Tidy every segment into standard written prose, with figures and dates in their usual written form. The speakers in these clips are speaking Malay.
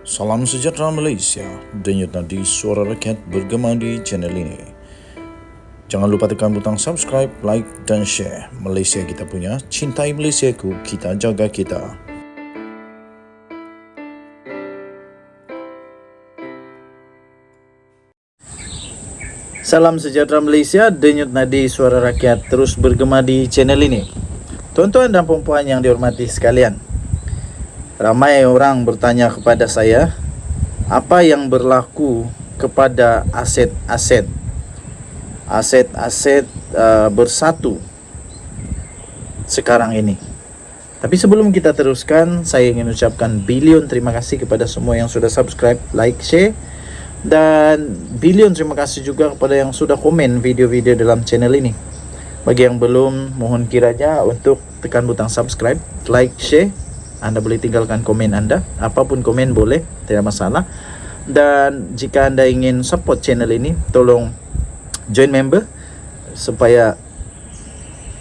Salam sejahtera Malaysia, denyut nadi suara rakyat bergema di channel ini. Jangan lupa tekan butang subscribe, like dan share. Malaysia kita punya, cintai Malaysiaku, kita jaga kita. Salam sejahtera Malaysia, denyut nadi suara rakyat terus bergema di channel ini. Tuan-tuan dan puan-puan yang dihormati sekalian, ramai orang bertanya kepada saya, apa yang berlaku kepada aset-aset Bersatu sekarang ini. Tapi sebelum kita teruskan, saya ingin ucapkan bilion terima kasih kepada semua yang sudah subscribe, like, share, dan bilion terima kasih juga kepada yang sudah komen video-video dalam channel ini. Bagi yang belum, mohon kiranya untuk tekan butang subscribe, like, share. Anda boleh tinggalkan komen Anda, apapun komen boleh, tidak masalah. Dan jika Anda ingin support channel ini, tolong join member supaya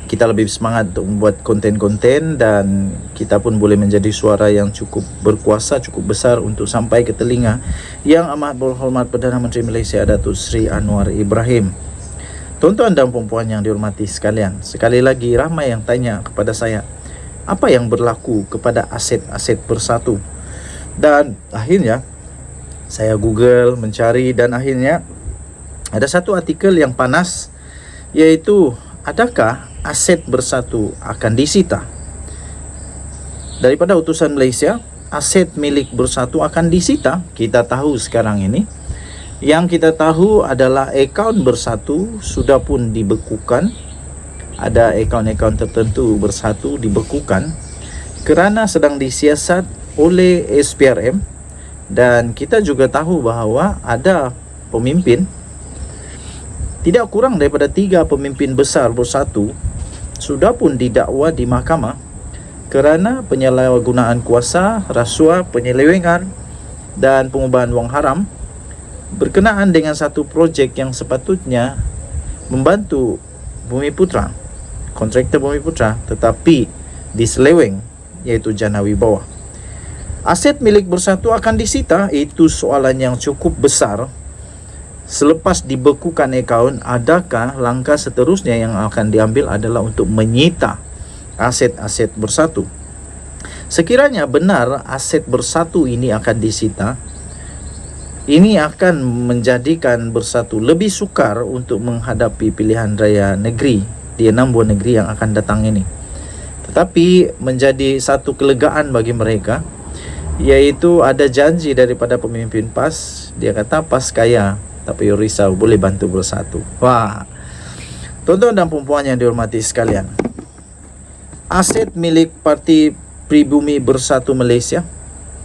kita lebih semangat untuk membuat konten-konten dan kita pun boleh menjadi suara yang cukup berkuasa, cukup besar untuk sampai ke telinga Yang Amat Berhormat Perdana Menteri Malaysia Datuk Seri Anwar Ibrahim. Tuan-tuan dan puan-puan yang dihormati sekalian, sekali lagi ramai yang tanya kepada saya, apa yang berlaku kepada aset-aset Bersatu? Dan akhirnya saya Google mencari dan akhirnya ada satu artikel yang panas, iaitu adakah aset Bersatu akan disita? Daripada utusan Malaysia, aset milik Bersatu akan disita. Kita tahu sekarang ini, yang kita tahu adalah akaun Bersatu sudah pun dibekukan. Ada akaun-akaun tertentu Bersatu dibekukan kerana sedang disiasat oleh SPRM. Dan kita juga tahu bahawa ada pemimpin, tidak kurang daripada 3 pemimpin besar Bersatu sudah pun didakwa di mahkamah kerana penyalahgunaan kuasa, rasuah, penyelewengan dan pengubahan wang haram berkenaan dengan satu projek yang sepatutnya membantu Bumiputra, kontraktor Bumiputra, tetapi diseleweng, iaitu Jana Wibawa. Aset milik Bersatu akan disita, itu soalan yang cukup besar. Selepas dibekukan akaun, adakah langkah seterusnya yang akan diambil adalah untuk menyita aset-aset Bersatu? Sekiranya benar aset Bersatu ini akan disita, ini akan menjadikan Bersatu lebih sukar untuk menghadapi pilihan raya negeri di 6 buah negeri yang akan datang ini. Tetapi menjadi satu kelegaan bagi mereka, iaitu ada janji daripada pemimpin PAS. Dia kata PAS kaya, tapi risau, boleh bantu Bersatu. Wah, tuan-tuan dan puan-puan yang dihormati sekalian, aset milik Parti Pribumi Bersatu Malaysia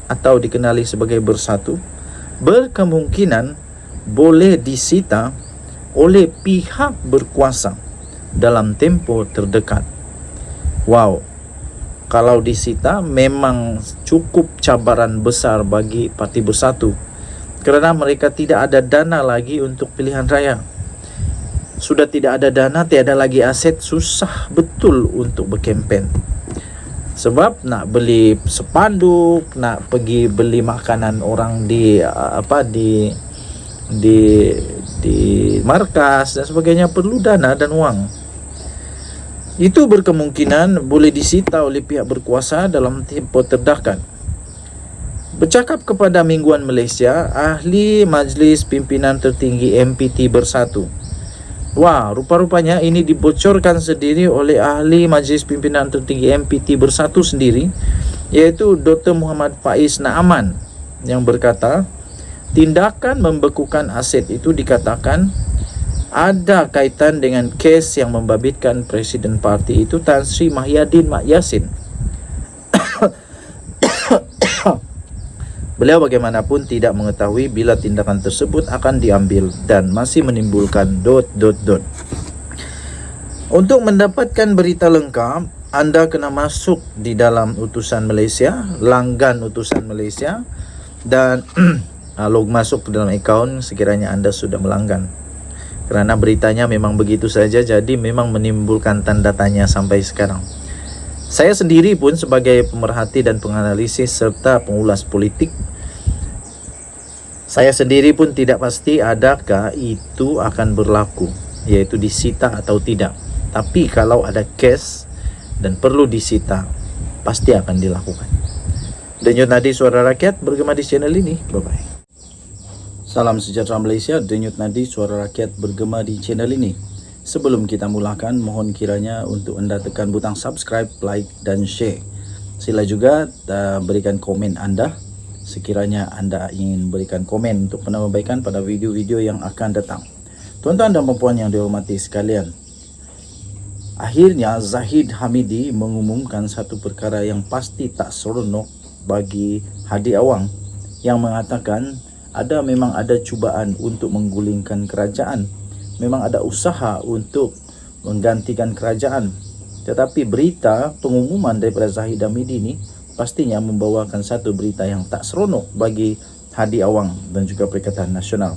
atau dikenali sebagai Bersatu berkemungkinan boleh disita oleh pihak berkuasa dalam tempoh terdekat. Wow, kalau disita memang cukup cabaran besar bagi Parti Bersatu kerana mereka tidak ada dana lagi untuk pilihan raya. Sudah tidak ada dana, tiada lagi aset, susah betul untuk berkempen. Sebab nak beli sepanduk, nak pergi beli makanan orang di markas dan sebagainya, perlu dana dan wang. Itu berkemungkinan boleh disita oleh pihak berkuasa dalam tempoh terdekat. Bercakap kepada Mingguan Malaysia, ahli Majlis Pimpinan Tertinggi MPT Bersatu. Wah, rupa-rupanya ini dibocorkan sendiri oleh ahli Majlis Pimpinan Tertinggi MPT Bersatu sendiri, iaitu Dr. Muhammad Faiz Naaman, yang berkata, tindakan membekukan aset itu dikatakan ada kaitan dengan kes yang membabitkan Presiden Parti itu Tan Sri Mahyadin Mak Yassin. Beliau bagaimanapun tidak mengetahui bila tindakan tersebut akan diambil dan masih menimbulkan ... Untuk mendapatkan berita lengkap, anda kena masuk di dalam utusan Malaysia, langgan utusan Malaysia, dan log masuk ke dalam akaun sekiranya anda sudah melanggan. Kerana beritanya memang begitu saja, jadi memang menimbulkan tanda tanya sampai sekarang. Saya sendiri pun sebagai pemerhati dan penganalisis serta pengulas politik Saya sendiri pun tidak pasti adakah itu akan berlaku, yaitu disita atau tidak. Tapi kalau ada kes dan perlu disita, pasti akan dilakukan. Denyut Nadi Suara Rakyat bergema di channel ini. Bye-bye. Salam sejahtera Malaysia, Denyut Nadi Suara Rakyat bergema di channel ini. Sebelum kita mulakan, mohon kiranya untuk anda tekan butang subscribe, like dan share. Sila juga berikan komen anda sekiranya anda ingin berikan komen untuk penambahbaikan pada video-video yang akan datang. Tuan-tuan dan puan yang dihormati sekalian, akhirnya Zahid Hamidi mengumumkan satu perkara yang pasti tak seronok bagi Hadi Awang, yang mengatakan memang ada cubaan untuk menggulingkan kerajaan, memang ada usaha untuk menggantikan kerajaan. Tetapi berita pengumuman daripada Zahid Hamidi ini pastinya membawakan satu berita yang tak seronok bagi Hadi Awang dan juga Perikatan Nasional.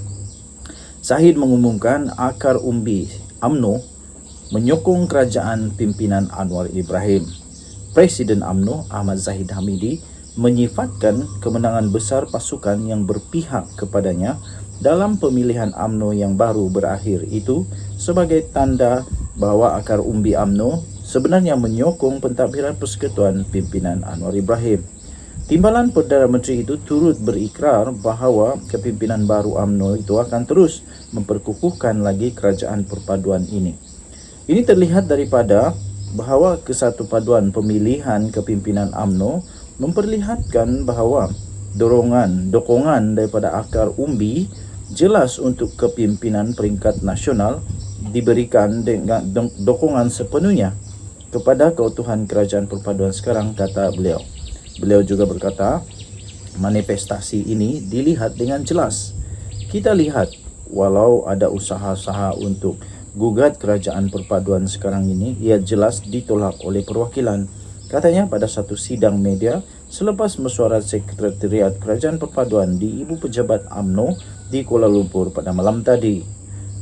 Zahid mengumumkan akar umbi UMNO menyokong kerajaan pimpinan Anwar Ibrahim. Presiden UMNO Ahmad Zahid Hamidi menyifatkan kemenangan besar pasukan yang berpihak kepadanya dalam pemilihan UMNO yang baru berakhir itu sebagai tanda bahawa akar umbi UMNO sebenarnya menyokong pentadbiran Persekutuan Pimpinan Anwar Ibrahim. Timbalan Perdana Menteri itu turut berikrar bahawa kepimpinan baru UMNO itu akan terus memperkukuhkan lagi kerajaan perpaduan ini. Ini terlihat daripada bahawa kesatu paduan pemilihan kepimpinan UMNO memperlihatkan bahawa dokongan daripada akar umbi jelas untuk kepimpinan peringkat nasional diberikan dengan dokongan sepenuhnya kepada keutuhan kerajaan perpaduan sekarang, kata beliau. Beliau juga berkata, manifestasi ini dilihat dengan jelas. Kita lihat, walau ada usaha-usaha untuk gugat kerajaan perpaduan sekarang ini, ia jelas ditolak oleh perwakilan. Katanya pada satu sidang media selepas mesyuarat Sekretariat Kerajaan Perpaduan di Ibu Pejabat UMNO di Kuala Lumpur pada malam tadi.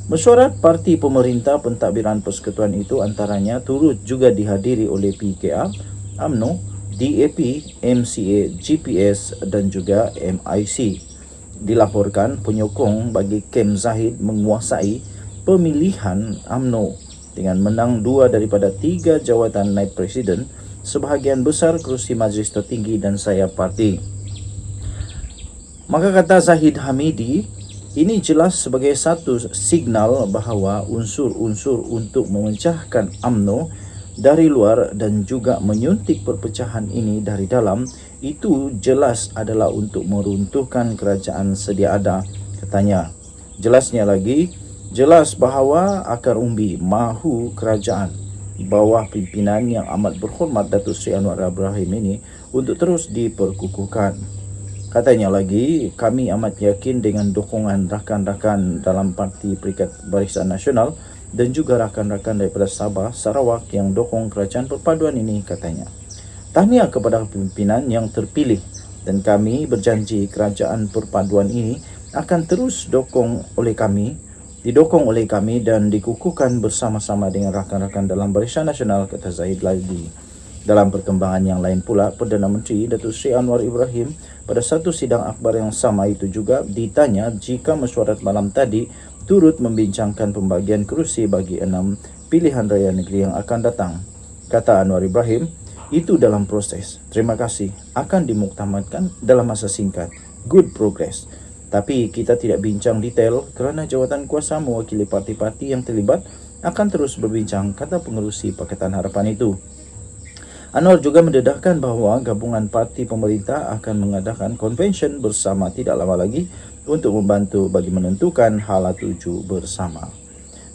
Mesyuarat parti pemerintah pentadbiran persekutuan itu antaranya turut juga dihadiri oleh PKR, UMNO, DAP, MCA, GPS dan juga MIC. Dilaporkan penyokong bagi Kem Zahid menguasai pemilihan UMNO dengan menang 2 daripada 3 jawatan naib presiden, sebahagian besar kerusi majlis tertinggi dan sayap parti. Maka kata Zahid Hamidi, ini jelas sebagai satu signal bahawa unsur-unsur untuk memecahkan UMNO dari luar dan juga menyuntik perpecahan ini dari dalam itu jelas adalah untuk meruntuhkan kerajaan sedia ada, katanya. Jelasnya lagi, jelas bahawa akar umbi mahu kerajaan bawah pimpinan yang amat berhormat Datuk Seri Anwar Ibrahim ini untuk terus diperkukuhkan. Katanya lagi, kami amat yakin dengan dukungan rakan-rakan dalam Parti Perikat Barisan Nasional dan juga rakan-rakan daripada Sabah, Sarawak yang dokong kerajaan perpaduan ini, katanya. Tahniah kepada pimpinan yang terpilih dan kami berjanji kerajaan perpaduan ini akan terus didokong oleh kami dan dikukuhkan bersama-sama dengan rakan-rakan dalam Barisan Nasional, kata Zahid lagi. Dalam perkembangan yang lain pula, Perdana Menteri Datuk Seri Anwar Ibrahim pada satu sidang akhbar yang sama itu juga ditanya jika mesyuarat malam tadi turut membincangkan pembagian kerusi bagi 6 pilihan raya negeri yang akan datang. Kata Anwar Ibrahim, itu dalam proses. Terima kasih. Akan dimuktamadkan dalam masa singkat. Good progress. Tapi kita tidak bincang detail kerana jawatan kuasa mewakili parti-parti yang terlibat akan terus berbincang, kata pengerusi Pakatan Harapan itu. Anwar juga mendedahkan bahawa gabungan parti pemerintah akan mengadakan konvensyen bersama tidak lama lagi untuk membantu bagi menentukan hala tuju bersama.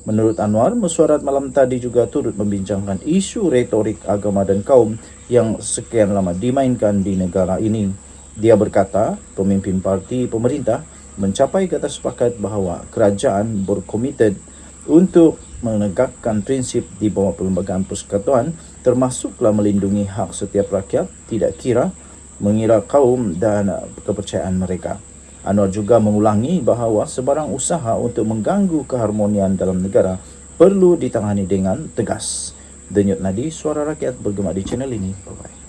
Menurut Anwar, mesyuarat malam tadi juga turut membincangkan isu retorik agama dan kaum yang sekian lama dimainkan di negara ini. Dia berkata, pemimpin parti pemerintah mencapai kata sepakat bahawa kerajaan berkomited untuk menegakkan prinsip di bawah perlembagaan persekutuan, termasuklah melindungi hak setiap rakyat, tidak kira mengira kaum dan kepercayaan mereka. Anwar juga mengulangi bahawa sebarang usaha untuk mengganggu keharmonian dalam negara perlu ditangani dengan tegas. Denyut Nadi Suara Rakyat bergema di channel ini. Bye-bye.